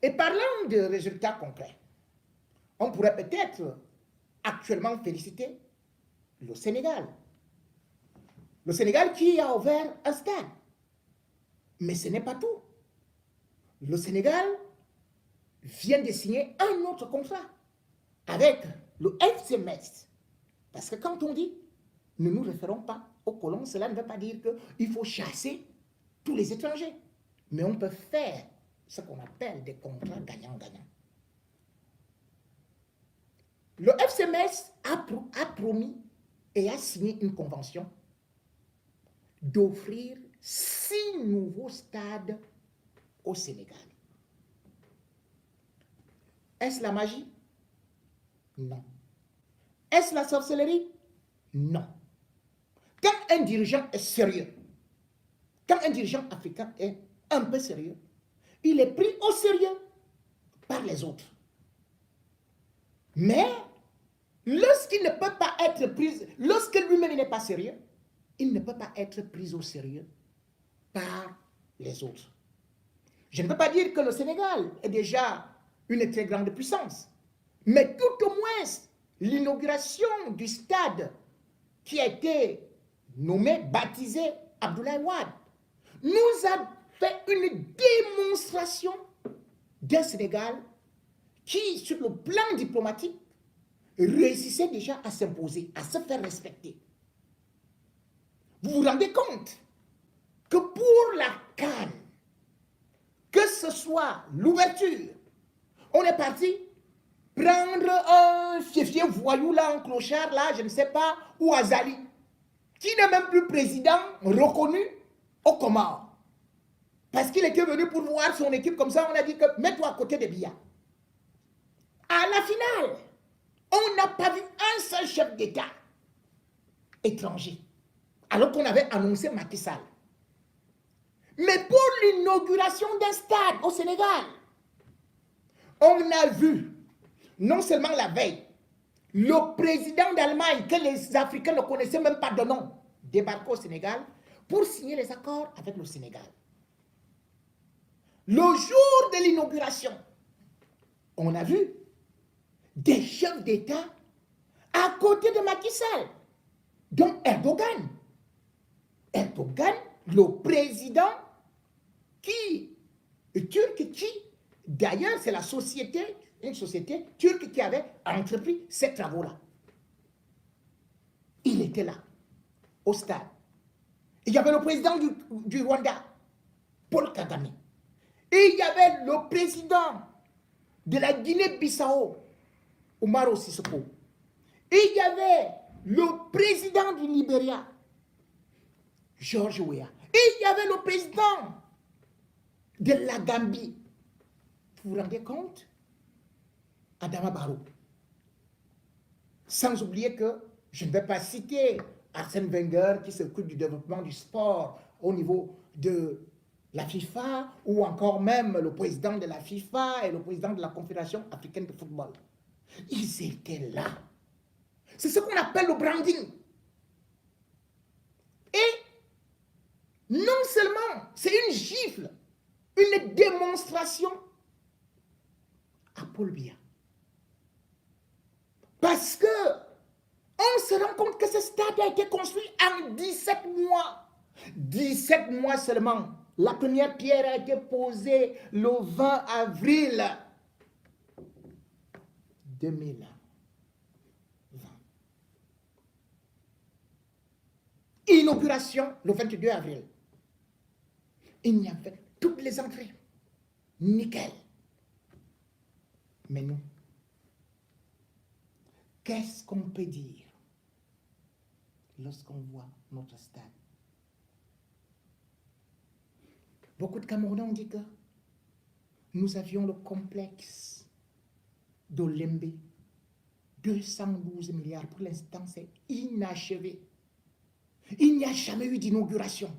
Et parlant de résultats concrets, on pourrait peut-être actuellement féliciter le Sénégal. Le Sénégal qui a ouvert un stade. Mais ce n'est pas tout. Le Sénégal vient de signer un autre contrat avec le FC Metz. Parce que quand on dit ne nous référons pas aux colons, cela ne veut pas dire qu'il faut chasser tous les étrangers. Mais on peut faire ce qu'on appelle des contrats gagnant-gagnant. Le FC Metz a promis et a signé une convention d'offrir 6 nouveaux stades au Sénégal. Est-ce la magie? Non. Est-ce la sorcellerie? Non. Quand un dirigeant est sérieux, quand un dirigeant africain est un peu sérieux, il est pris au sérieux par les autres. Mais lorsqu'il ne peut pas être pris, lorsque lui-même n'est pas sérieux, il ne peut pas être pris au sérieux par les autres. Je ne peux pas dire que le Sénégal est déjà une très grande puissance, mais tout au moins l'inauguration du stade qui a été nommé, baptisé Abdoulaye Wade, nous a fait une démonstration d'un Sénégal qui, sur le plan diplomatique, réussissait déjà à s'imposer, à se faire respecter. Vous vous rendez compte que pour la CAN, que ce soit l'ouverture, on est parti prendre un fief voyou là, un clochard là, je ne sais pas, ou Azali, qui n'est même plus président reconnu au Comores. Parce qu'il était venu pour voir son équipe comme ça, on a dit que mets-toi à côté de Biya. À la finale, on n'a pas vu un seul chef d'État étranger, alors qu'on avait annoncé Macky Sall. Mais pour l'inauguration d'un stade au Sénégal, on a vu, non seulement la veille, le président d'Allemagne, que les Africains ne connaissaient même pas de nom, débarquer au Sénégal pour signer les accords avec le Sénégal. Le jour de l'inauguration, on a vu des chefs d'État à côté de Macky Sall, dont Erdogan. Erdogan, le président turc qui, d'ailleurs, c'est la société, une société turque qui avait entrepris ces travaux-là. Il était là, au stade. Il y avait le président du Rwanda, Paul Kagame. Et il y avait le président de la Guinée-Bissau, Umaro Sissoco. Et il y avait le président du Libéria, George Weah. Et il y avait le président de la Gambie. Vous vous rendez compte? Adama Barrow. Sans oublier que je ne vais pas citer Arsène Wenger qui s'occupe du développement du sport au niveau de la FIFA, ou encore même le président de la FIFA et le président de la Confédération africaine de football. Ils étaient là. C'est ce qu'on appelle le branding. Et non seulement c'est une gifle, une démonstration à Paul Biya. Parce que on se rend compte que ce stade a été construit en 17 mois. 17 mois seulement. La première pierre a été posée le 20 avril 2020. Inauguration le 22 avril. Il y avait toutes les entrées. Nickel. Mais nous, qu'est-ce qu'on peut dire lorsqu'on voit notre stade? Beaucoup de Camerounais ont dit que nous avions le complexe d'Olembe. 212 milliards. Pour l'instant, c'est inachevé. Il n'y a jamais eu d'inauguration.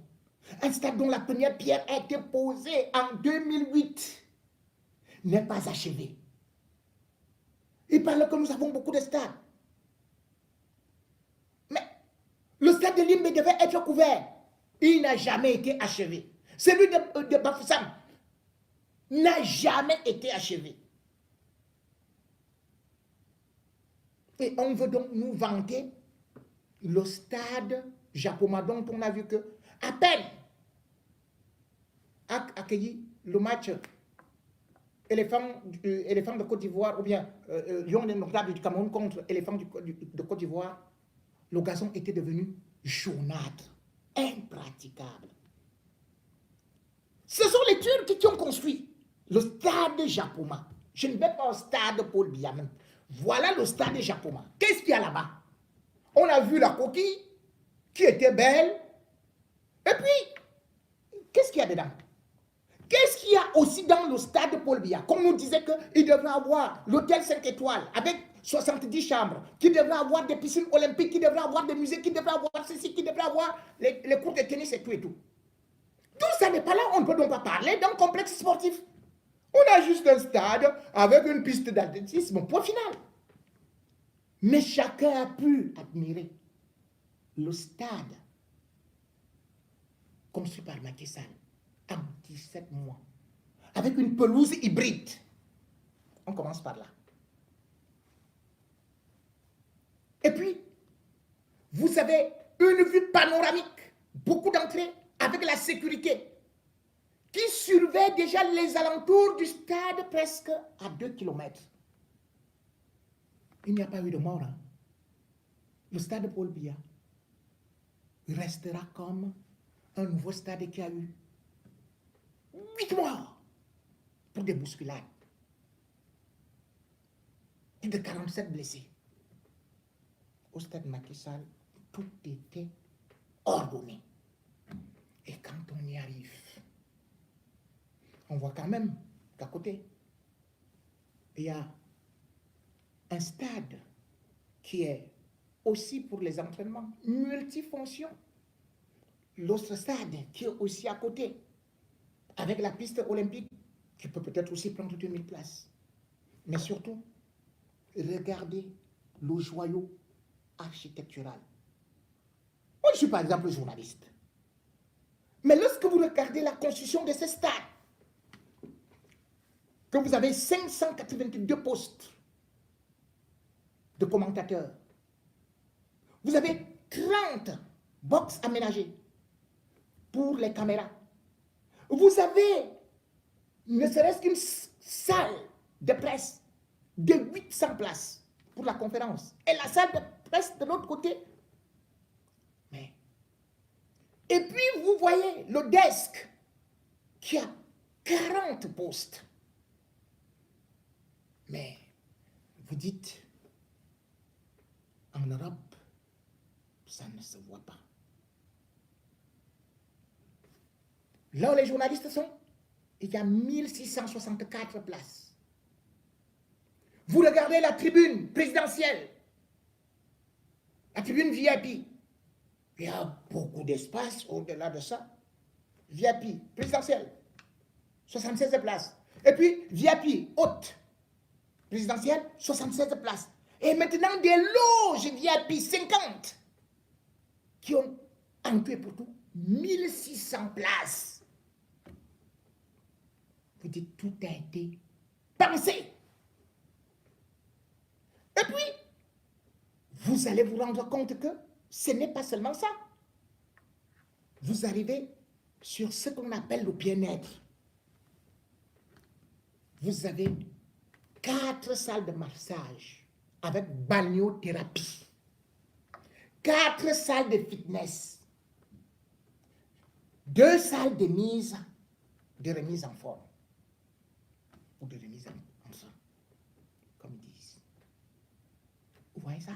Un stade dont la première pierre a été posée en 2008 n'est pas achevé. Il parle que nous avons beaucoup de stades. Mais le stade de Limbe devait être couvert. Il n'a jamais été achevé. Celui de Bafoussam, n'a jamais été achevé. Et on veut donc nous vanter le stade Japoma, dont on a vu que à peine a accueilli le match éléphant de Côte d'Ivoire ou bien Lion indomptable du Cameroun contre éléphant de Côte d'Ivoire, le gazon était devenu jaunâtre, impraticable. Ce sont les Turcs qui ont construit le stade Japoma. Je ne vais pas au stade Paul Biya. Voilà le stade Japoma. Qu'est-ce qu'il y a là-bas? On a vu la coquille qui était belle. Et puis, qu'est-ce qu'il y a dedans? Qu'est-ce qu'il y a aussi dans le stade Paul Biya? Comme on disait qu'il devrait avoir l'hôtel 5 étoiles avec 70 chambres, qu'il devrait avoir des piscines olympiques, qu'il devrait avoir des musées, qu'il devrait avoir ceci, qu'il devrait avoir les cours de tennis et tout et tout. Tout ça n'est pas là, on ne peut donc pas parler d'un complexe sportif. On a juste un stade avec une piste d'athlétisme, point final. Mais chacun a pu admirer le stade construit par Macky Sall en 17 mois, avec une pelouse hybride. On commence par là. Et puis, vous avez une vue panoramique, beaucoup d'entrées, avec la sécurité, qui surveille déjà les alentours du stade presque à 2 km. Il n'y a pas eu de mort. Hein. Le stade Paul Biya restera comme un nouveau stade qui a eu 8 morts pour des bousculades et de 47 blessés. Au stade Macky Sall, tout était ordonné. Et quand on y arrive, on voit quand même qu'à côté, il y a un stade qui est aussi pour les entraînements multifonctions. L'autre stade qui est aussi à côté, avec la piste olympique, qui peut peut-être aussi prendre 2000 places. Mais surtout, regardez le joyau architectural. Moi, je suis par exemple journaliste. Mais lorsque vous regardez la construction de ce stade, que vous avez 582 postes de commentateurs, vous avez 30 box aménagées pour les caméras, vous avez ne serait-ce qu'une salle de presse de 800 places pour la conférence et la salle de presse de l'autre côté. Mais, et puis vous voyez le desk qui a 40 postes. Mais vous dites, en Europe, ça ne se voit pas. Là où les journalistes sont, il y a 1664 places. Vous regardez la tribune présidentielle, la tribune VIP. Il y a beaucoup d'espace au-delà de ça. VIP présidentielle, 76 places. Et puis VIP haute présidentielle, 76 places. Et maintenant des loges VIP 50 qui ont en tout et pour tout 1600 places. Vous dites, tout a été pensé. Et puis, vous allez vous rendre compte que ce n'est pas seulement ça. Vous arrivez sur ce qu'on appelle le bien-être. Vous avez 4 salles de massage avec balnéothérapie, 4 salles de fitness, 2 salles de remise en forme, ou de remise en forme, comme ils disent. Vous voyez ça?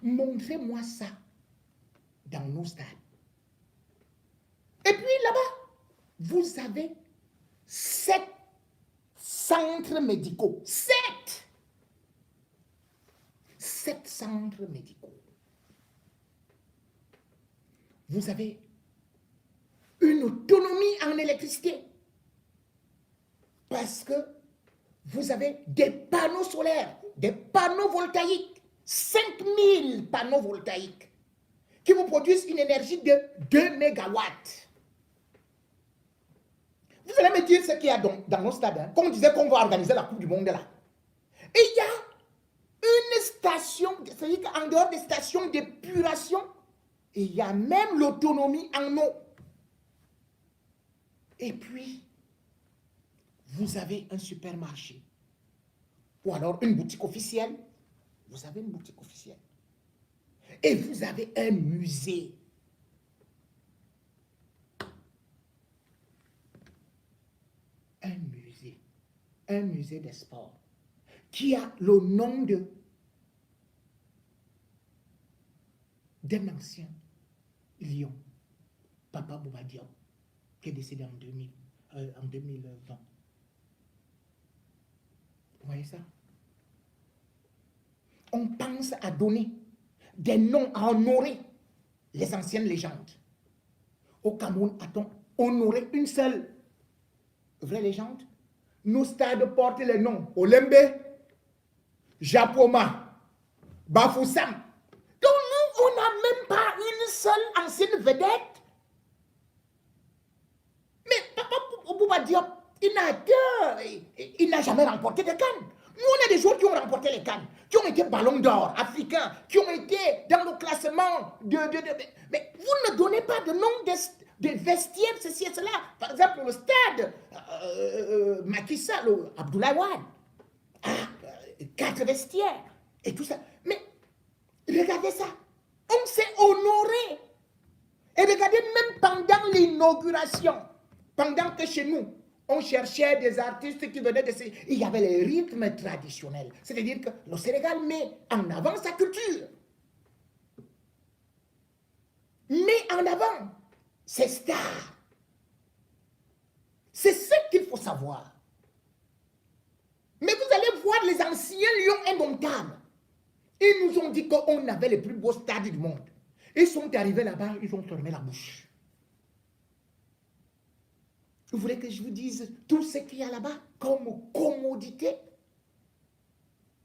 Montrez-moi ça dans nos stades. Et puis là-bas, vous avez 7 centres médicaux. 7 centres médicaux. Vous avez une autonomie en électricité. Parce que vous avez des panneaux solaires, des panneaux voltaïques, 5000 panneaux voltaïques qui vous produisent une énergie de 2 mégawatts. Vous allez me dire ce qu'il y a dans nos stades. Hein. Comme on disait qu'on va organiser la Coupe du Monde là. Et il y a une station, c'est-à-dire qu'en dehors des stations d'épuration, il y a même l'autonomie en eau. Et puis, vous avez un supermarché. Ou alors une boutique officielle. Vous avez une boutique officielle. Et vous avez un musée. Un musée des sports, qui a le nom d'un ancien lion, Papa Bouba Diop, qui est décédé en 2020. Vous voyez ça? On pense à donner des noms, à honorer les anciennes légendes. Au Cameroun, a-t-on honoré une seule vraie légende? Nos stades portent les noms Olembe, Japoma, Bafoussam. Donc nous, on n'a même pas une seule ancienne vedette. Mais Papa Bouba Diop, il n'a jamais remporté de Cannes. Nous, on a des joueurs qui ont remporté les Cannes, qui ont été ballons d'or africains, qui ont été dans le classement mais vous ne donnez pas de nom de vestiaires, ceci et cela. Par exemple, le stade Macky Sall, Abdoulaye Wade, 4 vestiaires et tout ça. Mais regardez ça, on s'est honoré. Et regardez, même pendant l'inauguration, pendant que chez nous, on cherchait des artistes qui venaient de ces... Il y avait les rythmes traditionnels. C'est-à-dire que le Sénégal met en avant sa culture. Met en avant ses stars. C'est ce qu'il faut savoir. Mais vous allez voir les anciens lions indomptables. Ils nous ont dit qu'on avait les plus beaux stades du monde. Ils sont arrivés là-bas, ils ont fermé la bouche. Vous voulez que je vous dise tout ce qu'il y a là-bas comme commodité?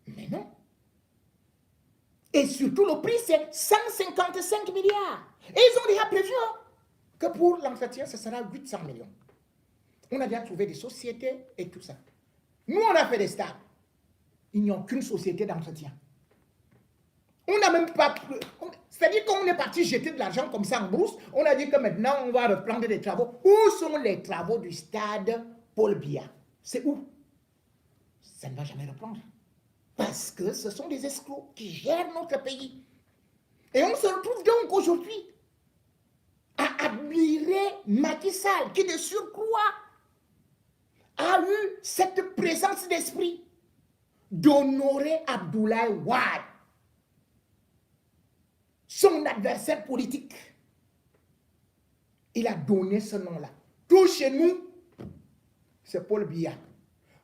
Mais non. Et surtout, le prix, c'est 155 milliards. Et ils ont déjà prévu que pour l'entretien, ce sera 800 millions. On a déjà trouvé des sociétés et tout ça. Nous, on a fait des stades. Il n'y a aucune société d'entretien. On n'a même pas... C'est-à-dire qu'on est parti jeter de l'argent comme ça en brousse. On a dit que maintenant, on va reprendre des travaux. Où sont les travaux du stade Paul Biya? C'est où? Ça ne va jamais reprendre. Parce que ce sont des escrocs qui gèrent notre pays. Et on se retrouve donc aujourd'hui à admirer Macky Sall, qui de surcroît a eu cette présence d'esprit d'honorer Abdoulaye Wade, son adversaire politique. Il a donné ce nom-là. Tout chez nous, c'est Paul Biya.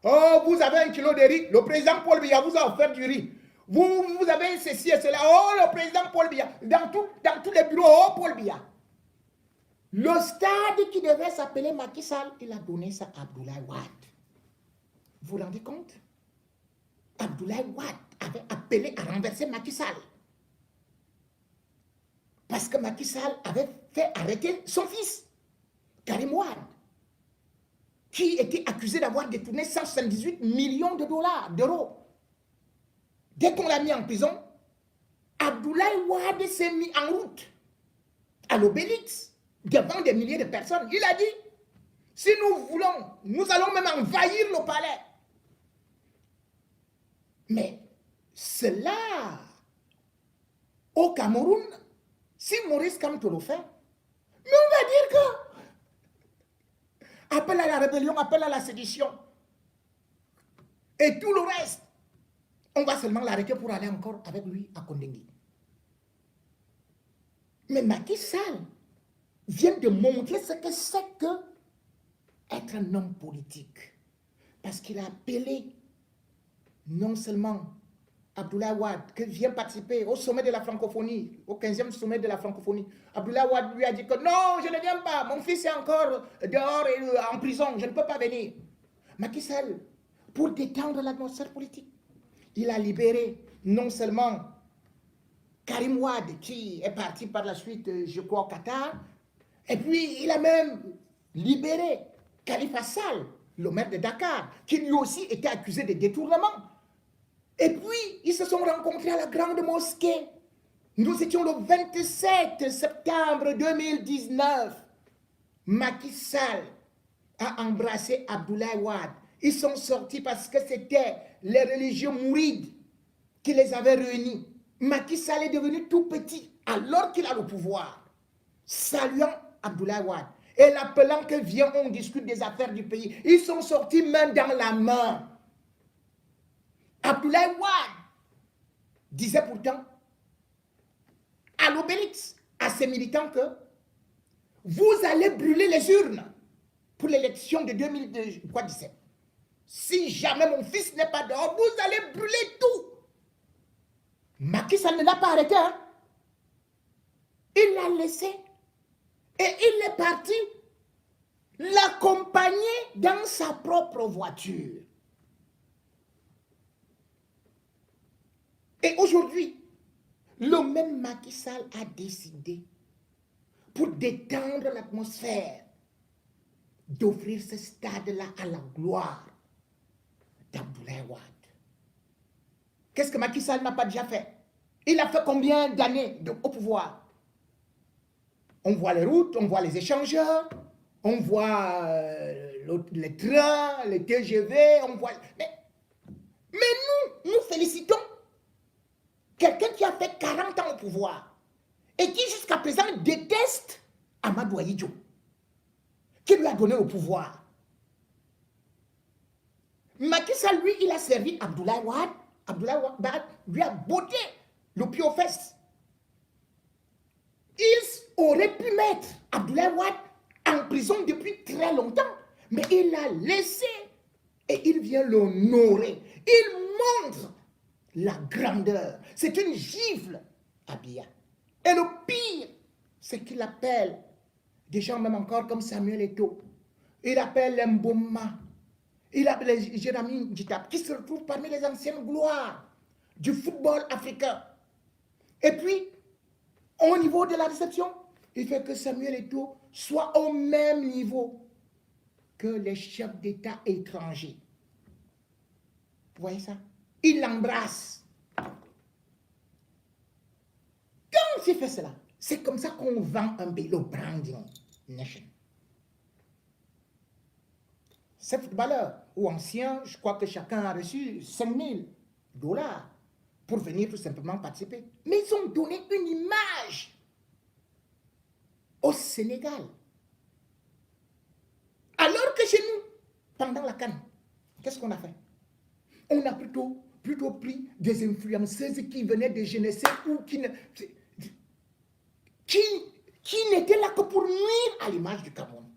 Oh, vous avez 1 kilo de riz. Le président Paul Biya vous a offert du riz. Vous avez ceci et cela. Oh, le président Paul Biya. Dans tous les bureaux, oh, Paul Biya. Le stade qui devait s'appeler Macky Sall, il a donné ça à Abdoulaye Wade. Vous vous rendez compte? Abdoulaye Wade avait appelé à renverser Macky Sall. Parce que Macky Sall avait fait arrêter son fils, Karim Wade, qui était accusé d'avoir détourné 178 millions d'euros. Dès qu'on l'a mis en prison, Abdoulaye Wade s'est mis en route à l'Obélix, devant des milliers de personnes. Il a dit, si nous voulons, nous allons même envahir le palais. Mais cela, au Cameroun, si Maurice Kamto le fait, mais on va dire que appel à la rébellion, appel à la sédition et tout le reste, on va seulement l'arrêter pour aller encore avec lui à Kondengui. Mais Macky Sall vient de montrer ce que c'est que être un homme politique. Parce qu'il a appelé non seulement Abdoulaye Wade, qui vient participer au sommet de la francophonie, au 15e sommet de la francophonie. Abdoulaye Wade lui a dit que non, je ne viens pas, mon fils est encore dehors et en prison, je ne peux pas venir. Macky Sall, pour détendre l'atmosphère politique, il a libéré non seulement Karim Wade, qui est parti par la suite, je crois, au Qatar, et puis il a même libéré Khalifa Sall, le maire de Dakar, qui lui aussi était accusé de détournement. Et puis, ils se sont rencontrés à la grande mosquée. Nous étions le 27 septembre 2019. Macky Sall a embrassé Abdoulaye Wade. Ils sont sortis parce que c'était les religieux mourides qui les avaient réunis. Macky Sall est devenu tout petit alors qu'il a le pouvoir, saluant Abdoulaye Wade et l'appelant que viens, on discute des affaires du pays. Ils sont sortis main dans la main. Abdoulaye Wade disait pourtant à l'Obélix, à ses militants, que vous allez brûler les urnes pour l'élection de 2017. Si jamais mon fils n'est pas dehors, vous allez brûler tout. Macky Sall ne l'a pas arrêté. Hein? Il l'a laissé. Et il est parti l'accompagner dans sa propre voiture. Et aujourd'hui, le même Macky Sall a décidé, pour détendre l'atmosphère, d'offrir ce stade-là à la gloire d'Abdoulaye Wade. Qu'est-ce que Macky Sall n'a pas déjà fait? Il a fait combien d'années au pouvoir? On voit les routes, on voit les échangeurs, on voit les trains, les TGV, on voit... Mais nous félicitons quelqu'un qui a fait 40 ans au pouvoir et qui jusqu'à présent déteste Amadou Ahidjo, qui lui a donné le pouvoir. Macky Sall, lui, il a servi Abdoulaye Wade. Abdoulaye Wade lui a botté le pied aux fesses. Ils auraient pu mettre Abdoulaye Wade en prison depuis très longtemps, mais il l'a laissé et il vient l'honorer. Il montre la grandeur. C'est une gifle à Biya. Et le pire, c'est qu'il appelle des gens même encore comme Samuel Eto'o. Il appelle Mboma. Il appelle Jérémy Djitap, qui se retrouve parmi les anciennes gloires du football africain. Et puis, au niveau de la réception, il fait que Samuel Eto'o soit au même niveau que les chefs d'État étrangers. Vous voyez ça? Il l'embrasse. Quand il fait cela, c'est comme ça qu'on vend un pays, le branding nation. Ces footballeurs ou anciens, je crois que chacun a reçu 5 000 $ pour venir tout simplement participer. Mais ils ont donné une image au Sénégal. Alors que chez nous, pendant la CAN, qu'est-ce qu'on a fait? On a plutôt pris des influenceuses qui venaient de jeunesse ou qui n'étaient là que pour nuire à l'image du Cameroun.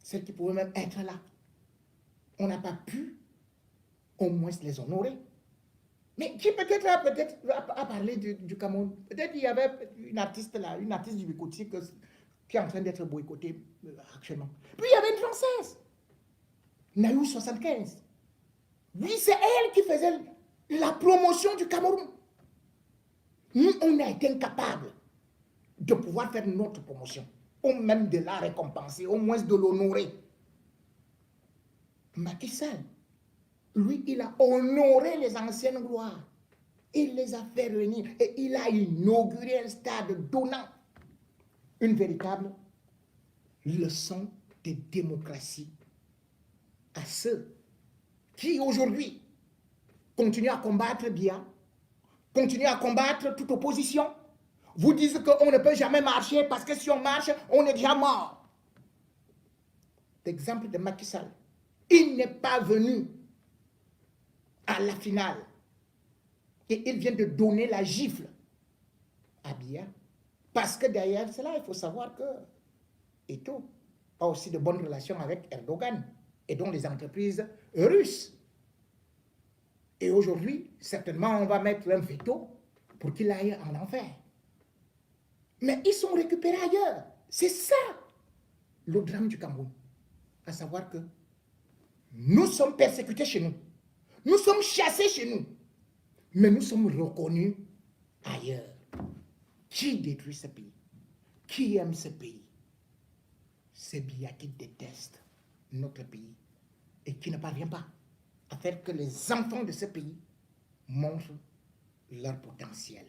Celles qui pouvaient même être là. On n'a pas pu au moins les honorer. Mais qui peut-être a parlé du Cameroun? Peut-être il y avait une artiste là, une artiste du Bikoti qui est en train d'être boycottée actuellement. Puis il y avait une Française, Naïou 75. Oui, c'est elle qui faisait la promotion du Cameroun. Nous, on a été incapables de pouvoir faire notre promotion, ou même de la récompenser, au moins de l'honorer. Macky Sall, lui, il a honoré les anciennes gloires. Il les a fait réunir et il a inauguré un stade donnant une véritable leçon de démocratie à ceux qui aujourd'hui continuent à combattre Biya, continuent à combattre toute opposition, vous disent qu'on ne peut jamais marcher parce que si on marche, on est déjà mort. L'exemple de Macky Sall, il n'est pas venu à la finale et il vient de donner la gifle à Biya. Parce que derrière cela, il faut savoir que Eto'o a aussi de bonnes relations avec Erdogan et donc les entreprises russes. Et aujourd'hui, certainement, on va mettre un veto pour qu'il aille en enfer. Mais ils sont récupérés ailleurs. C'est ça le drame du Cameroun. À savoir que nous sommes persécutés chez nous. Nous sommes chassés chez nous. Mais nous sommes reconnus ailleurs. Qui détruit ce pays? Qui aime ce pays? ces Biya qui détestent notre pays et qui ne parvient pas à faire que les enfants de ce pays montrent leur potentiel.